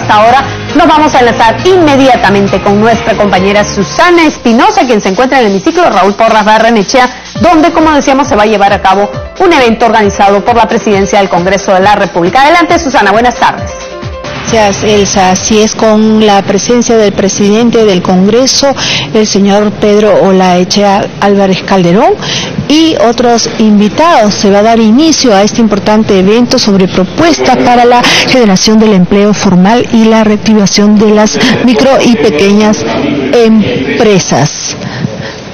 esta hora nos vamos a enlazar inmediatamente con nuestra compañera Susana Espinosa, quien se encuentra en el hemiciclo Raúl Porras Barrenechea, donde, como decíamos, se va a llevar a cabo un evento organizado por la Presidencia del Congreso de la República. Adelante, Susana, buenas tardes. Gracias, Elsa. Así es, con la presencia del presidente del Congreso, el señor Pedro Olaechea Álvarez Calderón, y otros invitados, se va a dar inicio a este importante evento sobre propuestas para la generación del empleo formal y la reactivación de las micro y pequeñas empresas.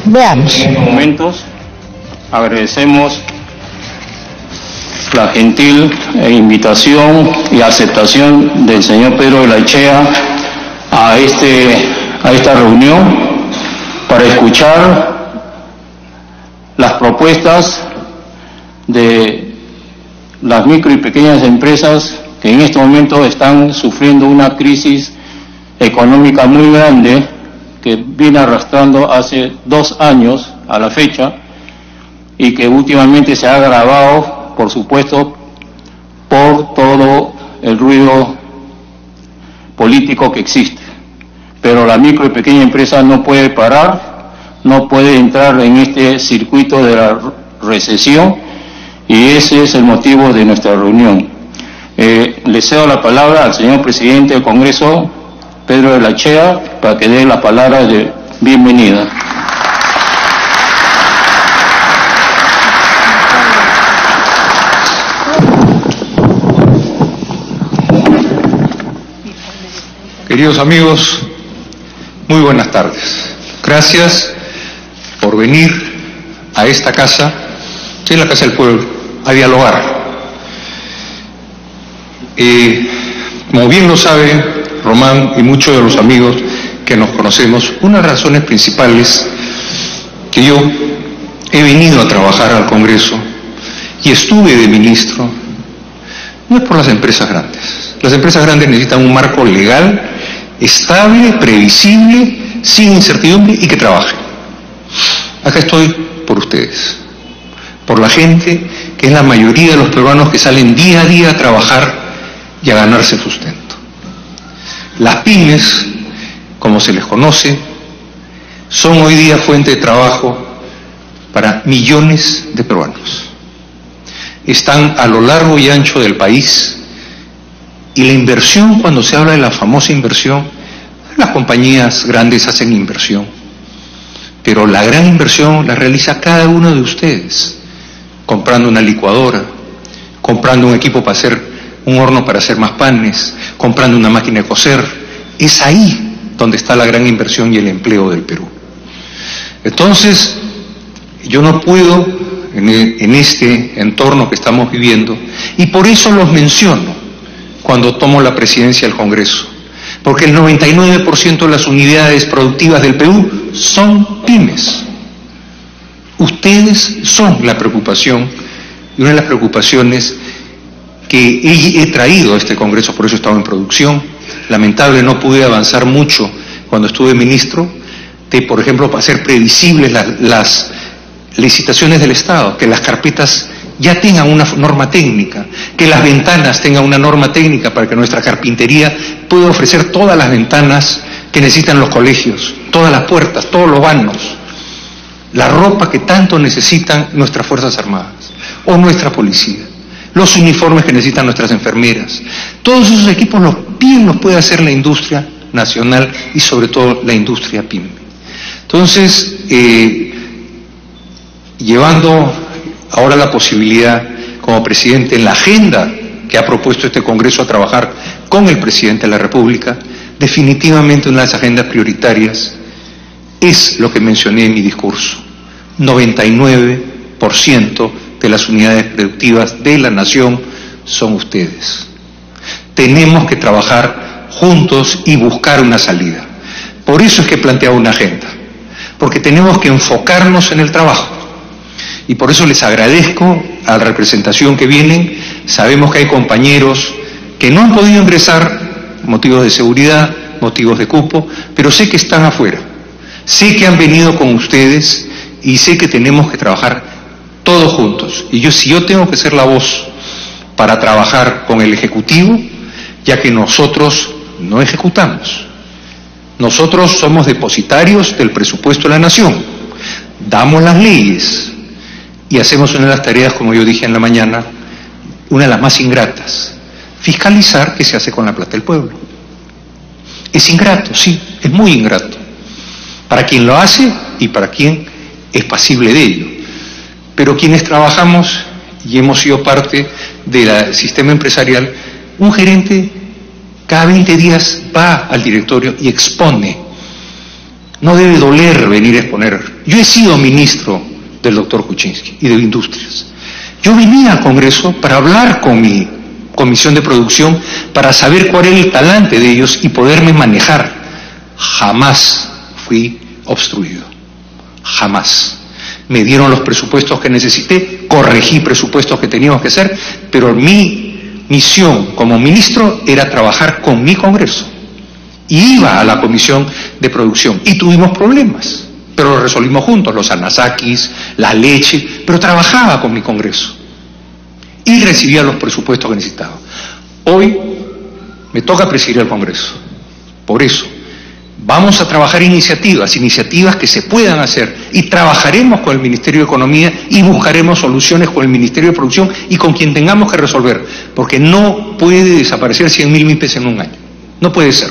Veamos. En estos momentos agradecemos la gentil invitación y aceptación del señor Pedro Olaechea a esta reunión para escuchar las propuestas de las micro y pequeñas empresas que en este momento están sufriendo una crisis económica muy grande que viene arrastrando hace 2 años a la fecha y que últimamente se ha agravado, por supuesto, por todo el ruido político que existe. Pero la micro y pequeña empresa no puede parar, no puede entrar en este circuito de la recesión, y ese es el motivo de nuestra reunión. Le cedo la palabra al señor presidente del Congreso, Pedro Olaechea, para que dé la palabra de bienvenida. Queridos amigos, muy buenas tardes. Gracias por venir a esta casa, que es la Casa del Pueblo, a dialogar. Como bien lo sabe Román y muchos de los amigos que nos conocemos, una de las razones principales que yo he venido a trabajar al Congreso y estuve de ministro, no es por las empresas grandes. Las empresas grandes necesitan un marco legal, estable, previsible, sin incertidumbre y que trabaje. Acá estoy por ustedes, por la gente que es la mayoría de los peruanos que salen día a día a trabajar y a ganarse el sustento. Las pymes, como se les conoce, son hoy día fuente de trabajo para millones de peruanos. Están a lo largo y ancho del país, y la inversión, cuando se habla de la famosa inversión, las compañías grandes hacen inversión, pero la gran inversión la realiza cada uno de ustedes, comprando una licuadora, comprando un equipo para hacer un horno para hacer más panes, comprando una máquina de coser. Es ahí donde está la gran inversión y el empleo del Perú. Entonces, yo no puedo, en este entorno que estamos viviendo, y por eso los menciono cuando tomo la presidencia del Congreso, porque el 99% de las unidades productivas del Perú son pymes. Ustedes son la preocupación, y una de las preocupaciones que he traído a este Congreso, por eso he estado en producción. Lamentable, no pude avanzar mucho cuando estuve ministro, de, por ejemplo, para hacer previsibles las licitaciones del Estado, que las carpetas ya tengan una norma técnica, que las ventanas tengan una norma técnica para que nuestra carpintería pueda ofrecer todas las ventanas que necesitan los colegios, todas las puertas, todos los vanos, la ropa que tanto necesitan nuestras Fuerzas Armadas o nuestra policía, los uniformes que necesitan nuestras enfermeras. Todos esos equipos bien los puede hacer la industria nacional y sobre todo la industria pyme. Entonces, llevando ahora la posibilidad, como presidente, en la agenda que ha propuesto este Congreso a trabajar con el presidente de la República, definitivamente una de las agendas prioritarias es lo que mencioné en mi discurso. 99% de las unidades productivas de la nación son ustedes. Tenemos que trabajar juntos y buscar una salida. Por eso es que he planteado una agenda, porque tenemos que enfocarnos en el trabajo. Y por eso les agradezco a la representación que vienen. Sabemos que hay compañeros que no han podido ingresar, motivos de seguridad, motivos de cupo, pero sé que están afuera. Sé que han venido con ustedes y sé que tenemos que trabajar todos juntos. Y si yo tengo que ser la voz para trabajar con el Ejecutivo, ya que nosotros no ejecutamos. Nosotros somos depositarios del presupuesto de la nación, damos las leyes y hacemos una de las tareas, como yo dije en la mañana, una de las más ingratas: fiscalizar qué se hace con la plata del pueblo. Es ingrato, sí, es muy ingrato, para quien lo hace y para quien es pasible de ello. Pero quienes trabajamos y hemos sido parte del sistema empresarial, un gerente cada 20 días va al directorio y expone. No debe doler venir a exponer. Yo he sido ministro del doctor Kuczynski y de Industrias. Yo venía al Congreso para hablar con mi comisión de producción, para saber cuál era el talante de ellos y poderme manejar. Jamás fui obstruido. Jamás. Me dieron los presupuestos que necesité, corregí presupuestos que teníamos que hacer, pero mi misión como ministro era trabajar con mi Congreso. Y iba a la comisión de producción y tuvimos problemas, pero los resolvimos juntos, los anasakis, la leche, pero trabajaba con mi Congreso y recibía los presupuestos que necesitaba. Hoy me toca presidir el Congreso. Por eso vamos a trabajar iniciativas que se puedan hacer, y trabajaremos con el Ministerio de Economía y buscaremos soluciones con el Ministerio de Producción y con quien tengamos que resolver, porque no puede desaparecer 100.000 MIPES en un año. No puede ser.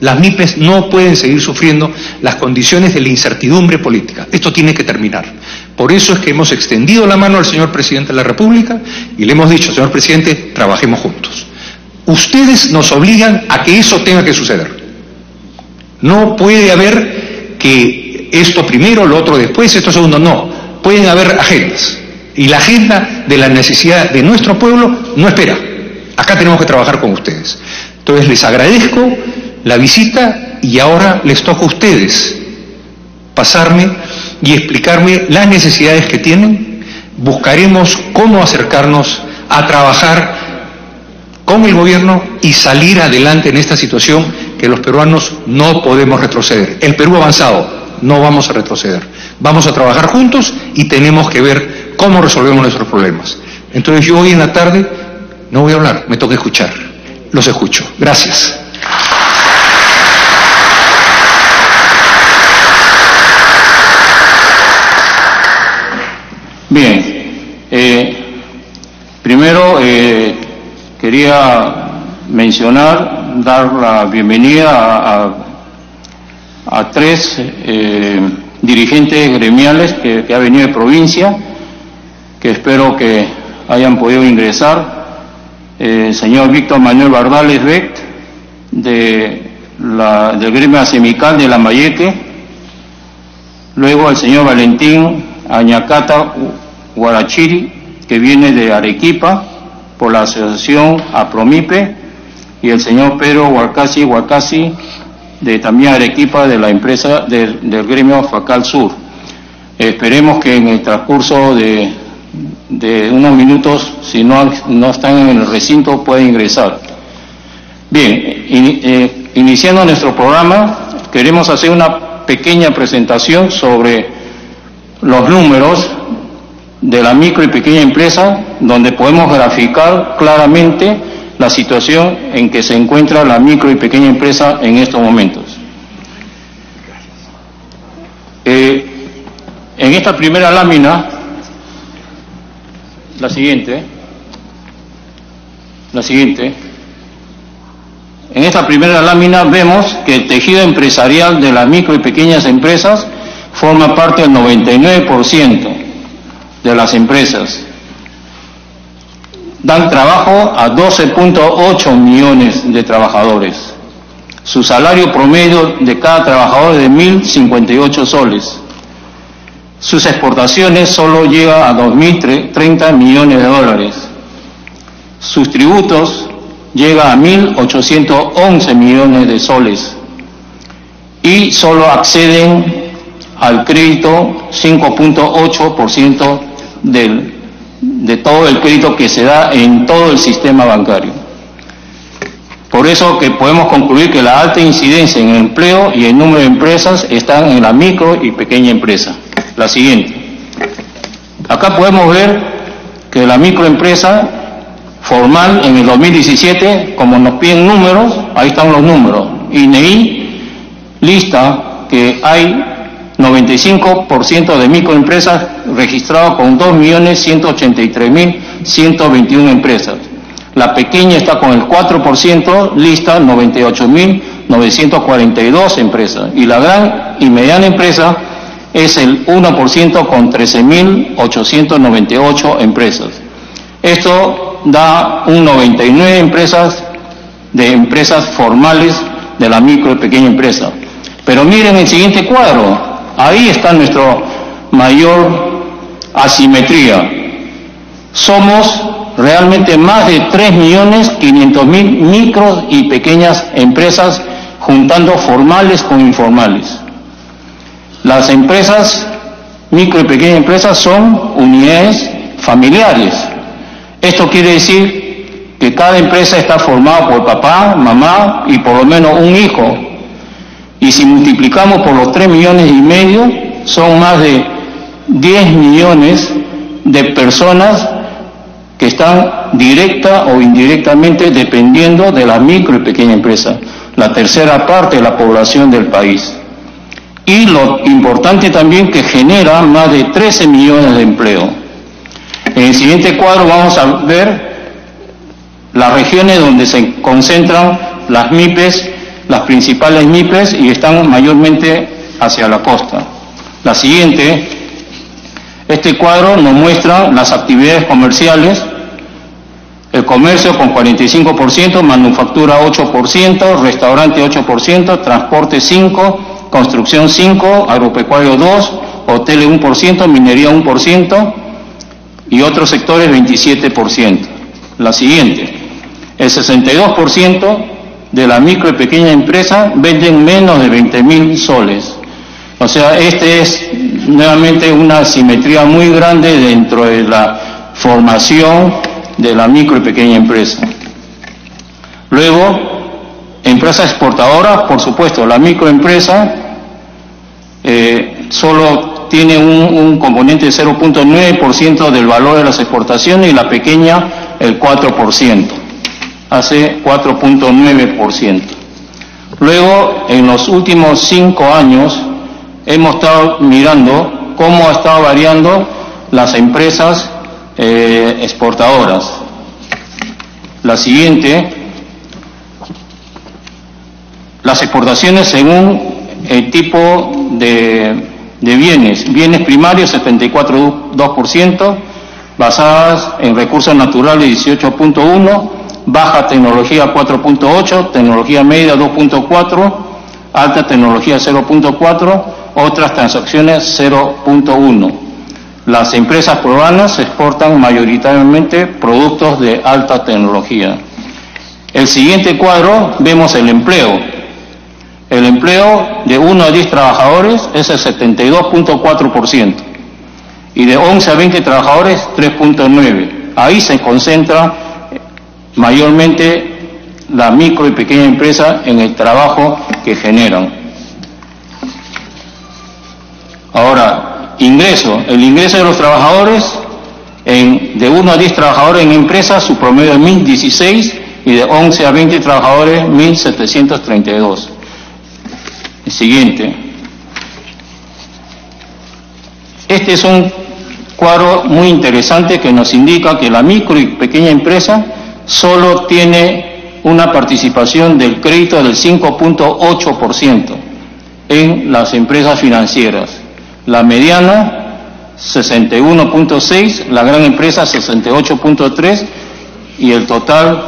Las MIPES no pueden seguir sufriendo las condiciones de la incertidumbre política. Esto tiene que terminar. Por eso es que hemos extendido la mano al señor Presidente de la República y le hemos dicho: señor Presidente, trabajemos juntos. Ustedes nos obligan a que eso tenga que suceder. No puede haber que esto primero, lo otro después, esto segundo, no. Pueden haber agendas. Y la agenda de la necesidad de nuestro pueblo no espera. Acá tenemos que trabajar con ustedes. Entonces les agradezco la visita y ahora les toca a ustedes pasarme y explicarme las necesidades que tienen. Buscaremos cómo acercarnos a trabajar con el gobierno y salir adelante en esta situación que los peruanos no podemos retroceder. El Perú avanzado, no vamos a retroceder. Vamos a trabajar juntos y tenemos que ver cómo resolvemos nuestros problemas. Entonces yo hoy en la tarde no voy a hablar, me toca escuchar. Los escucho. Gracias. Bien, primero quería mencionar, dar la bienvenida a tres dirigentes gremiales que ha venido de provincia, que espero que hayan podido ingresar. El señor Víctor Manuel Bardales Beck, del gremio Asemical de Lambayeque. Luego el señor Valentín Añacata Guarachiri, que viene de Arequipa por la asociación APROMIPE, y el señor Pedro Huacasi de también Arequipa, de la empresa del gremio Facal Sur. Esperemos que en el transcurso de unos minutos, si no están en el recinto, pueden ingresar. Bien, iniciando nuestro programa, queremos hacer una pequeña presentación sobre los números de la micro y pequeña empresa, donde podemos graficar claramente la situación en que se encuentra la micro y pequeña empresa en estos momentos. En esta primera lámina, la siguiente, en esta primera lámina vemos que el tejido empresarial de las micro y pequeñas empresas forma parte del 99% de las empresas. Dan trabajo a 12.8 millones de trabajadores. Su salario promedio de cada trabajador es de 1.058 soles. Sus exportaciones solo llegan a 2.030 millones de dólares. Sus tributos llegan a 1.811 millones de soles. Y solo acceden al crédito 5.8% de todo el crédito que se da en todo el sistema bancario. Por eso que podemos concluir que la alta incidencia en el empleo y el número de empresas están en la micro y pequeña empresa. La siguiente. Acá podemos ver que la microempresa formal en el 2017, como nos piden números, ahí están los números. INEI lista que hay 95% de microempresas registradas con 2.183.121 empresas. La pequeña está con el 4%, lista 98.942 empresas. Y la gran y mediana empresa es el 1% con 13.898 empresas. Esto da un 99 empresas formales de la micro y pequeña empresa. Pero miren el siguiente cuadro, ahí está nuestra mayor asimetría. Somos realmente más de 3.500.000 micros y pequeñas empresas, juntando formales con informales. Las empresas, micro y pequeñas empresas, son unidades familiares. Esto quiere decir que cada empresa está formada por papá, mamá y por lo menos un hijo. Y si multiplicamos por los 3,5 millones, son más de 10 millones de personas que están directa o indirectamente dependiendo de la micro y pequeña empresa, la tercera parte de la población del país. Y lo importante también que genera más de 13 millones de empleo. En el siguiente cuadro vamos a ver las regiones donde se concentran las MIPES, las principales MIPES, y están mayormente hacia la costa. La siguiente, este cuadro nos muestra las actividades comerciales. El comercio con 45%, manufactura 8%, restaurante 8%, transporte 5%, construcción 5%, agropecuario 2%, hoteles 1%, minería 1% y otros sectores 27%. La siguiente, el 62% de la micro y pequeña empresa venden menos de 20.000 soles. O sea, este es nuevamente una asimetría muy grande dentro de la formación de la micro y pequeña empresa. Luego, empresas exportadoras, por supuesto, la microempresa solo tiene un componente de 0.9% del valor de las exportaciones y la pequeña el 4%, hace 4.9%. Luego, en los últimos 5 años, hemos estado mirando cómo ha estado variando las empresas exportadoras. La siguiente, las exportaciones según el tipo de bienes primarios 74.2%, basadas en recursos naturales 18.1%, baja tecnología 4.8%, tecnología media 2.4%, alta tecnología 0.4%, otras transacciones 0.1%. Las empresas peruanas exportan mayoritariamente productos de alta tecnología. El siguiente cuadro vemos el empleo. El empleo de 1 a 10 trabajadores es el 72.4% y de 11 a 20 trabajadores 3.9%. Ahí se concentra mayormente la micro y pequeña empresa en el trabajo que generan. Ahora, el ingreso de los trabajadores, de 1 a 10 trabajadores en empresas, su promedio es 1.016 y de 11 a 20 trabajadores 1.732. El siguiente. Este es un cuadro muy interesante que nos indica que la micro y pequeña empresa solo tiene una participación del crédito del 5.8% en las empresas financieras. La mediana 61.6%, la gran empresa 68.3% y el total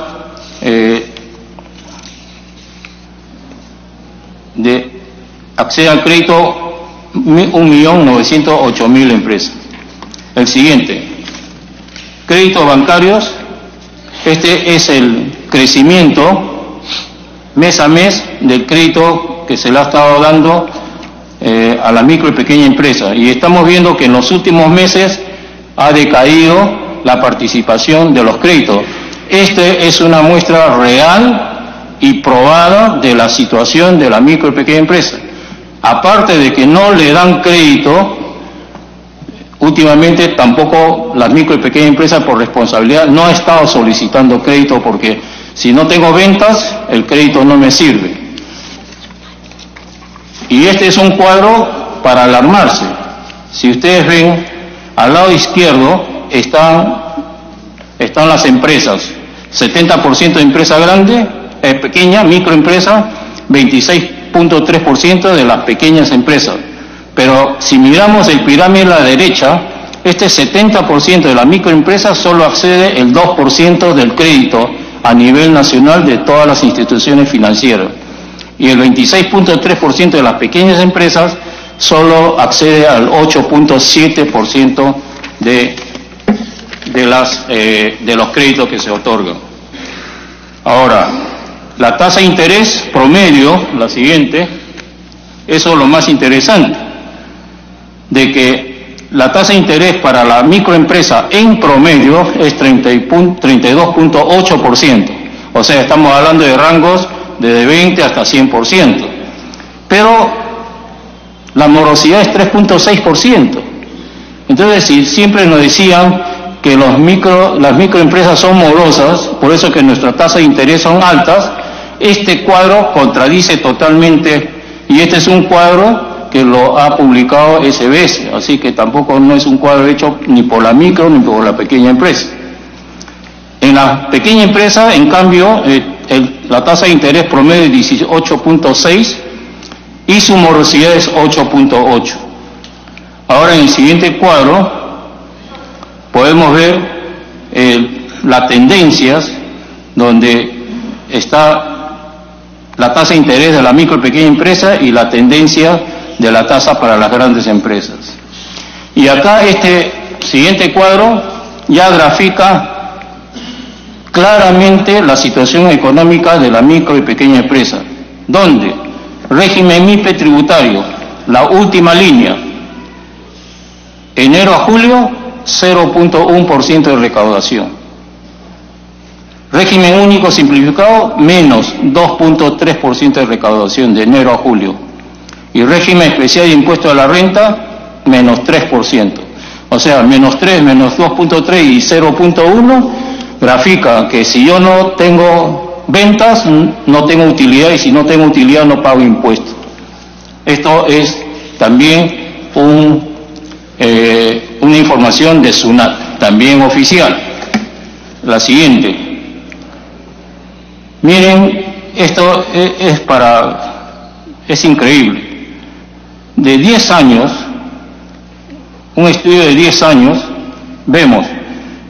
accede al crédito 1.908.000 empresas. El siguiente, créditos bancarios. Este es el crecimiento mes a mes del crédito que se le ha estado dando a la micro y pequeña empresa, y estamos viendo que en los últimos meses ha decaído la participación de los créditos. Este es una muestra real y probada de la situación de la micro y pequeña empresa. Aparte de que no le dan crédito, últimamente tampoco las micro y pequeñas empresas por responsabilidad no ha estado solicitando crédito porque si no tengo ventas, el crédito no me sirve. Y este es un cuadro para alarmarse. Si ustedes ven, al lado izquierdo están las empresas. 70% de empresa grande, pequeña, microempresa, 26.3% de las pequeñas empresas. Pero si miramos el pirámide a la derecha, este 70% de las microempresas solo accede el 2% del crédito a nivel nacional de todas las instituciones financieras. Y el 26.3% de las pequeñas empresas solo accede al 8.7% de los créditos que se otorgan. Ahora, la tasa de interés promedio, la siguiente, eso es lo más interesante, de que la tasa de interés para la microempresa en promedio es 32.8%. O sea, estamos hablando de rangos de 20 hasta 100%. Pero la morosidad es 3.6%. Entonces, si siempre nos decían que las microempresas son morosas, por eso que nuestras tasas de interés son altas, este cuadro contradice totalmente, y este es un cuadro que lo ha publicado SBS, así que tampoco no es un cuadro hecho ni por la micro ni por la pequeña empresa. En la pequeña empresa, en cambio, la tasa de interés promedio es 18.6 y su morosidad es 8.8. Ahora en el siguiente cuadro podemos ver las tendencias donde está la tasa de interés de la micro y pequeña empresa y la tendencia de la tasa para las grandes empresas. Y acá este siguiente cuadro ya grafica claramente la situación económica de la micro y pequeña empresa, donde régimen MIPE tributario, la última línea, enero a julio, 0.1% de recaudación. Régimen único simplificado, menos 2.3% de recaudación de enero a julio. Y régimen especial de impuesto a la renta, menos 3%. O sea, menos 3, menos 2.3 y 0.1 grafica que si yo no tengo ventas, no tengo utilidad, y si no tengo utilidad no pago impuestos. Esto es también una información de SUNAT, también oficial. La siguiente. Miren, esto es increíble. De 10 años, un estudio de 10 años, vemos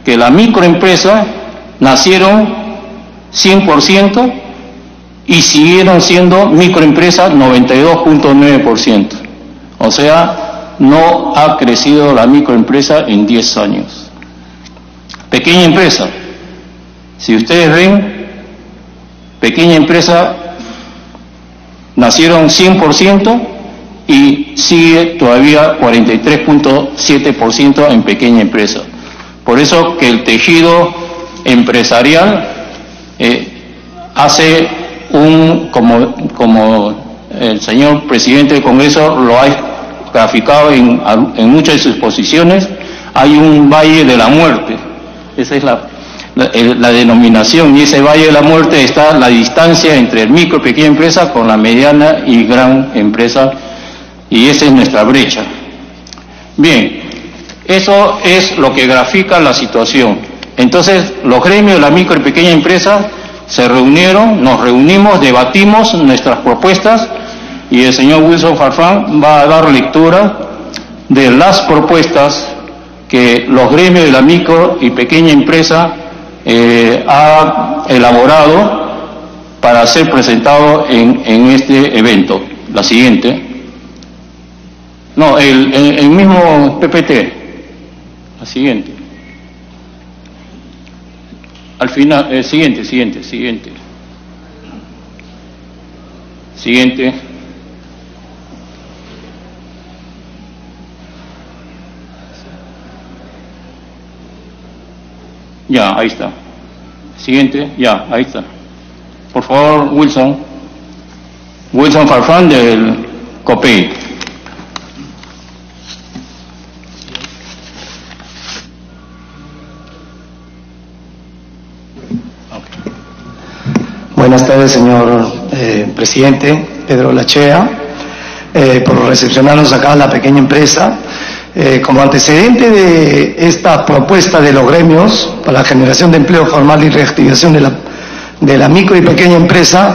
que la microempresa nacieron 100% y siguieron siendo microempresas 92.9%. O sea, no ha crecido la microempresa en 10 años. Pequeña empresa, si ustedes ven, pequeña empresa nacieron 100% y sigue todavía 43.7% en pequeña empresa. Por eso que el tejido empresarial hace como el señor presidente del Congreso lo ha graficado en muchas de sus posiciones, hay un valle de la muerte. Esa es la denominación, y ese valle de la muerte está la distancia entre el micro y pequeña empresa con la mediana y gran empresa, y esa es nuestra brecha. Bien, eso es lo que grafica la situación. Entonces, los gremios de la micro y pequeña empresa se reunieron, nos reunimos, debatimos nuestras propuestas, y el señor Wilson Farfán va a dar lectura de las propuestas que los gremios de la micro y pequeña empresa ha elaborado para ser presentado en este evento. La siguiente. No, el mismo PPT. La siguiente. Al final, siguiente. Siguiente. Ya, ahí está. Siguiente, ya, ahí está. Por favor, Wilson Farfán del COPEI. Buenas tardes, señor presidente Pedro Olachea, por recepcionarnos acá a la pequeña empresa. Como antecedente de esta propuesta de los gremios para la generación de empleo formal y reactivación de la micro y pequeña empresa,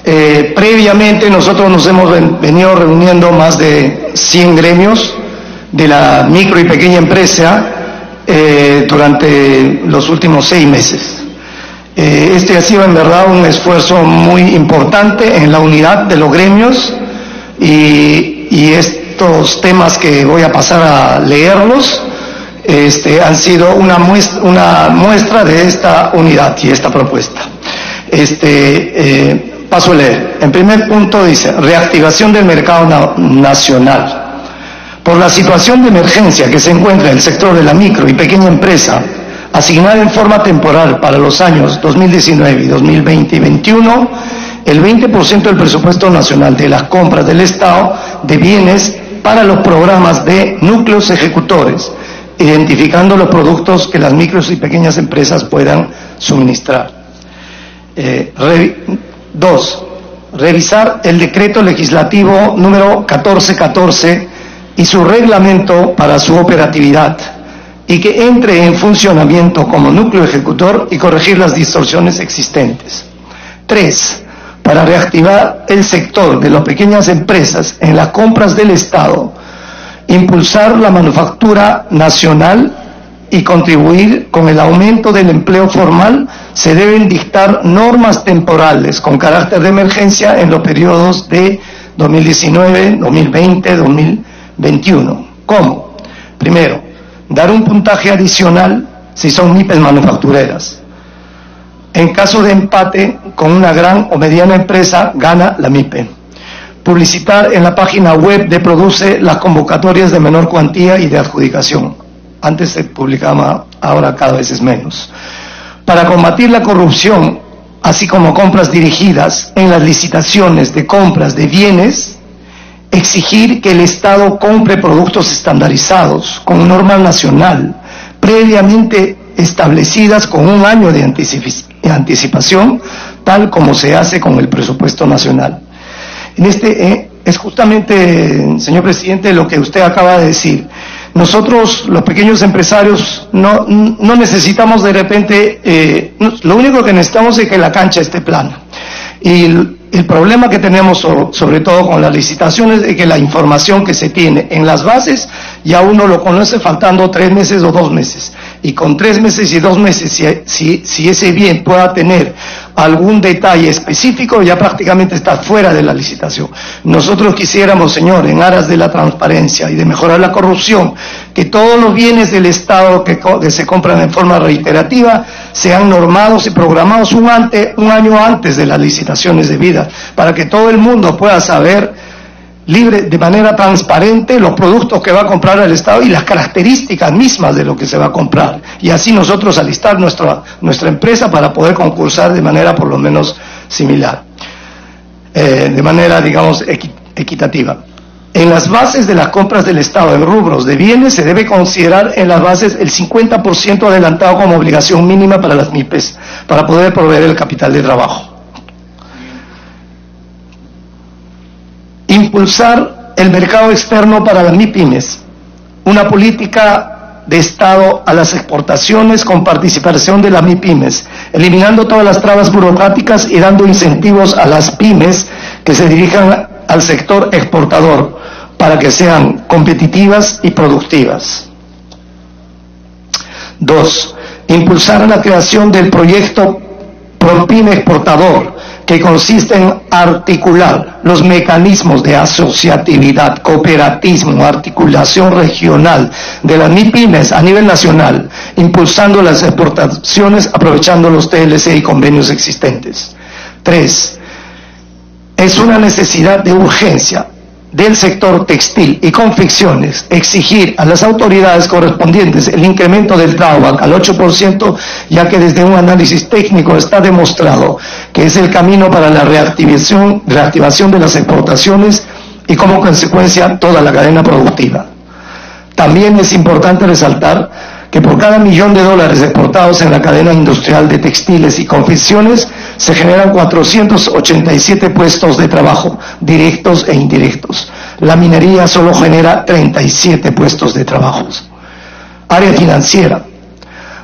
previamente nosotros nos hemos venido reuniendo más de 100 gremios de la micro y pequeña empresa durante los últimos 6 meses. Este ha sido en verdad un esfuerzo muy importante en la unidad de los gremios y estos temas que voy a pasar a leerlos han sido una muestra de esta unidad y esta propuesta. Paso a leer. En primer punto dice, reactivación del mercado nacional. Por la situación de emergencia que se encuentra en el sector de la micro y pequeña empresa, asignada en forma temporal para los años 2019 y 2020 y 2021, el 20% del presupuesto nacional de las compras del Estado de bienes para los programas de núcleos ejecutores, identificando los productos que las micros y pequeñas empresas puedan suministrar. 2. Revisar el decreto legislativo número 1414 y su reglamento para su operatividad, y que entre en funcionamiento como núcleo ejecutor y corregir las distorsiones existentes. 3. Para reactivar el sector de las pequeñas empresas en las compras del Estado, impulsar la manufactura nacional y contribuir con el aumento del empleo formal, se deben dictar normas temporales con carácter de emergencia en los periodos de 2019, 2020, 2021. ¿Cómo? Primero, dar un puntaje adicional si son MIPES manufactureras. En caso de empate con una gran o mediana empresa, gana la MIPE. Publicitar en la página web de Produce las convocatorias de menor cuantía y de adjudicación. Antes se publicaba, ahora cada vez es menos. Para combatir la corrupción, así como compras dirigidas en las licitaciones de compras de bienes, exigir que el Estado compre productos estandarizados con norma nacional, previamente establecidas con un año de anticipación, tal como se hace con el presupuesto nacional. Es justamente, señor presidente, lo que usted acaba de decir. Nosotros, los pequeños empresarios, no necesitamos de repente, lo único que necesitamos es que la cancha esté plana. Y el problema que tenemos, sobre todo con las licitaciones, es que la información que se tiene en las bases, ya uno lo conoce faltando 3 meses o 2 meses. Y con 3 meses y 2 meses, si ese bien pueda tener algún detalle específico, ya prácticamente está fuera de la licitación. Nosotros quisiéramos, señor, en aras de la transparencia y de mejorar la corrupción, que todos los bienes del Estado que se compran en forma reiterativa sean normados y programados un año antes de las licitaciones debidas, para que todo el mundo pueda saber libre, de manera transparente, los productos que va a comprar el Estado y las características mismas de lo que se va a comprar, y así nosotros alistar nuestra empresa para poder concursar de manera por lo menos similar, de manera, digamos, equitativa. En las bases de las compras del Estado en rubros de bienes se debe considerar en las bases el 50% adelantado como obligación mínima para las MIPES, para poder proveer el capital de trabajo. Impulsar el mercado externo para las MIPYMES, una política de Estado a las exportaciones con participación de las MIPYMES, eliminando todas las trabas burocráticas y dando incentivos a las pymes que se dirijan al sector exportador para que sean competitivas y productivas. 2. Impulsar la creación del proyecto ProPyme Exportador, que consiste en articular los mecanismos de asociatividad, cooperativismo, articulación regional de las MIPYMES a nivel nacional, impulsando las exportaciones aprovechando los TLC y convenios existentes. 3. Es una necesidad de urgencia del sector textil y confecciones exigir a las autoridades correspondientes el incremento del TRAUAC al 8%, ya que desde un análisis técnico está demostrado que es el camino para la reactivación de las exportaciones y como consecuencia toda la cadena productiva. También es importante resaltar que que por cada $1.000.000 exportados en la cadena industrial de textiles y confecciones se generan 487 puestos de trabajo, directos e indirectos. La minería solo genera 37 puestos de trabajo. Área financiera.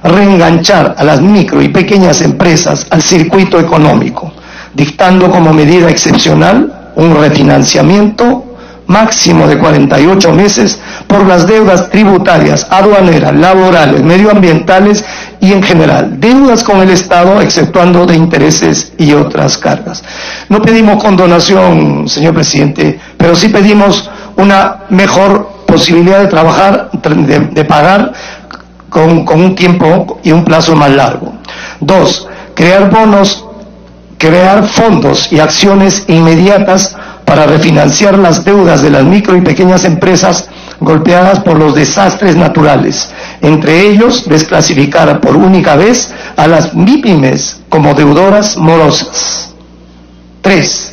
Reenganchar a las micro y pequeñas empresas al circuito económico, dictando como medida excepcional un refinanciamiento máximo de 48 meses por las deudas tributarias, aduaneras, laborales, medioambientales y en general, deudas con el Estado, exceptuando de intereses y otras cargas. No pedimos condonación, señor presidente, pero sí pedimos una mejor posibilidad de trabajar, de pagar con un tiempo y un plazo más largo. 2. Crear bonos, crear fondos y acciones inmediatas para refinanciar las deudas de las micro y pequeñas empresas golpeadas por los desastres naturales. Entre ellos, desclasificar por única vez a las MIPYMES como deudoras morosas. 3.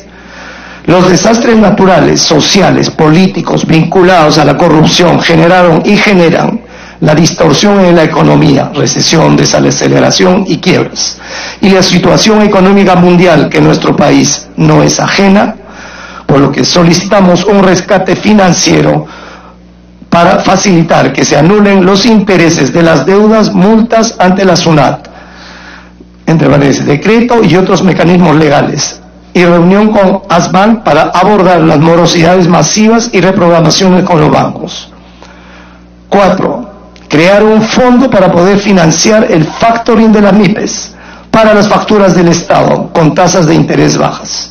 Los desastres naturales, sociales, políticos, vinculados a la corrupción generaron y generan la distorsión en la economía, recesión, desaceleración y quiebras. Y la situación económica mundial que nuestro país no es ajena, por lo que solicitamos un rescate financiero para facilitar que se anulen los intereses de las deudas, multas ante la SUNAT, entre paréntesis, decreto y otros mecanismos legales, y reunión con ASBAN para abordar las morosidades masivas y reprogramaciones con los bancos. 4. Crear un fondo para poder financiar el factoring de las MIPES para las facturas del Estado con tasas de interés bajas.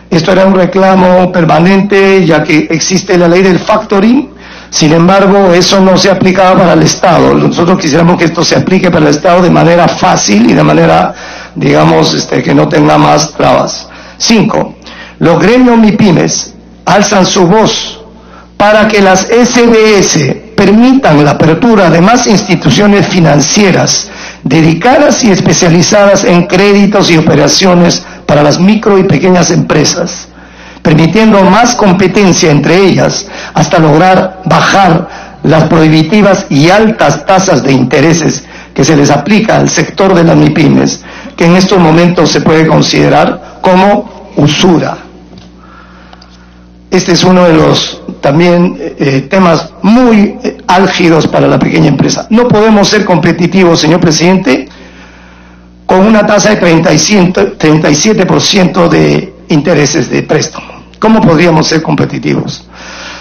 Esto era un reclamo permanente, ya que existe la ley del factoring. Sin embargo, eso no se aplicaba para el Estado. Nosotros quisiéramos que esto se aplique para el Estado de manera fácil y de manera, digamos, que no tenga más trabas. 5. Los gremios MIPYMES alzan su voz para que las SBS permitan la apertura de más instituciones financieras dedicadas y especializadas en créditos y operaciones para las micro y pequeñas empresas, permitiendo más competencia entre ellas hasta lograr bajar las prohibitivas y altas tasas de intereses que se les aplica al sector de las MIPYMES, que en estos momentos se puede considerar como usura. Este es uno de los también temas muy álgidos para la pequeña empresa. No podemos ser competitivos, señor presidente, con una tasa de 37% de intereses de préstamo. ¿Cómo podríamos ser competitivos?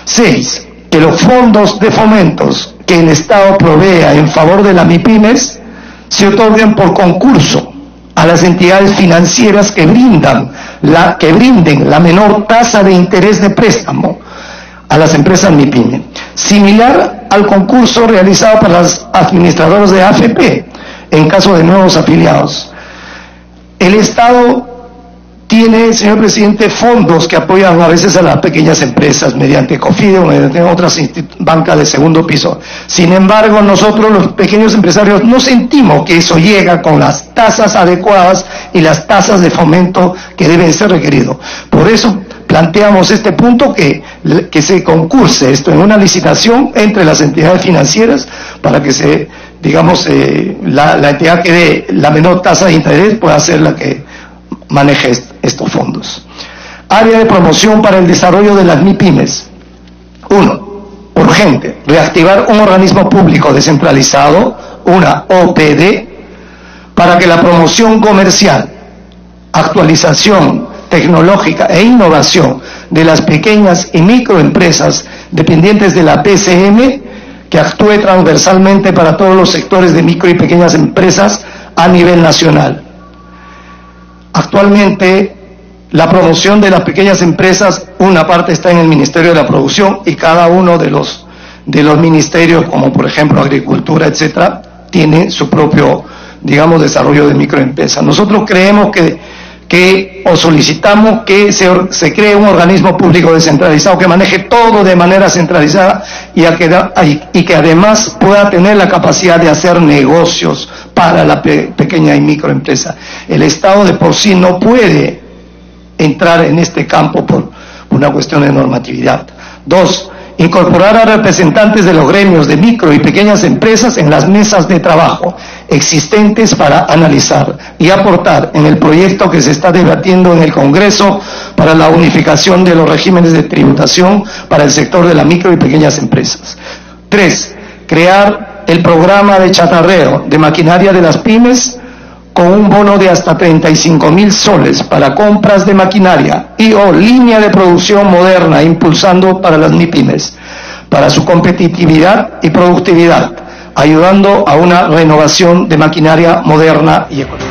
6. Que los fondos de fomentos que el Estado provea en favor de las MIPYMES se otorguen por concurso a las entidades financieras que brinden la menor tasa de interés de préstamo a las empresas MIPYME, similar al concurso realizado para las administradoras de AFP en caso de nuevos afiliados. El Estado tiene, señor presidente, fondos que apoyan a veces a las pequeñas empresas mediante COFIDE o mediante otras bancas de segundo piso. Sin embargo, nosotros los pequeños empresarios no sentimos que eso llega con las tasas adecuadas y las tasas de fomento que deben ser requeridos. Por eso planteamos este punto, que se concurse esto en una licitación entre las entidades financieras para que se, digamos, la entidad que dé la menor tasa de interés pueda ser la que maneje estos fondos. Área de promoción para el desarrollo de las MIPYMES. 1. Urgente, reactivar un organismo público descentralizado, una OPD, para que la promoción comercial, actualización tecnológica e innovación de las pequeñas y microempresas dependientes de la PCM, que actúe transversalmente para todos los sectores de micro y pequeñas empresas a nivel nacional. Actualmente, la promoción de las pequeñas empresas, una parte está en el Ministerio de la Producción, y cada uno de los ministerios, como por ejemplo Agricultura, etcétera, tiene su propio, digamos, desarrollo de microempresas. Nosotros creemos o solicitamos que se cree un organismo público descentralizado que maneje todo de manera centralizada y que además pueda tener la capacidad de hacer negocios para la pequeña y microempresa. El Estado de por sí no puede entrar en este campo por una cuestión de normatividad. 2. Incorporar a representantes de los gremios de micro y pequeñas empresas en las mesas de trabajo existentes para analizar y aportar en el proyecto que se está debatiendo en el Congreso para la unificación de los regímenes de tributación para el sector de las micro y pequeñas empresas. 3. Crear el programa de chatarrero de maquinaria de las pymes con un bono de hasta 35.000 soles para compras de maquinaria y o línea de producción moderna impulsando para las MIPYMES, para su competitividad y productividad, ayudando a una renovación de maquinaria moderna y económica.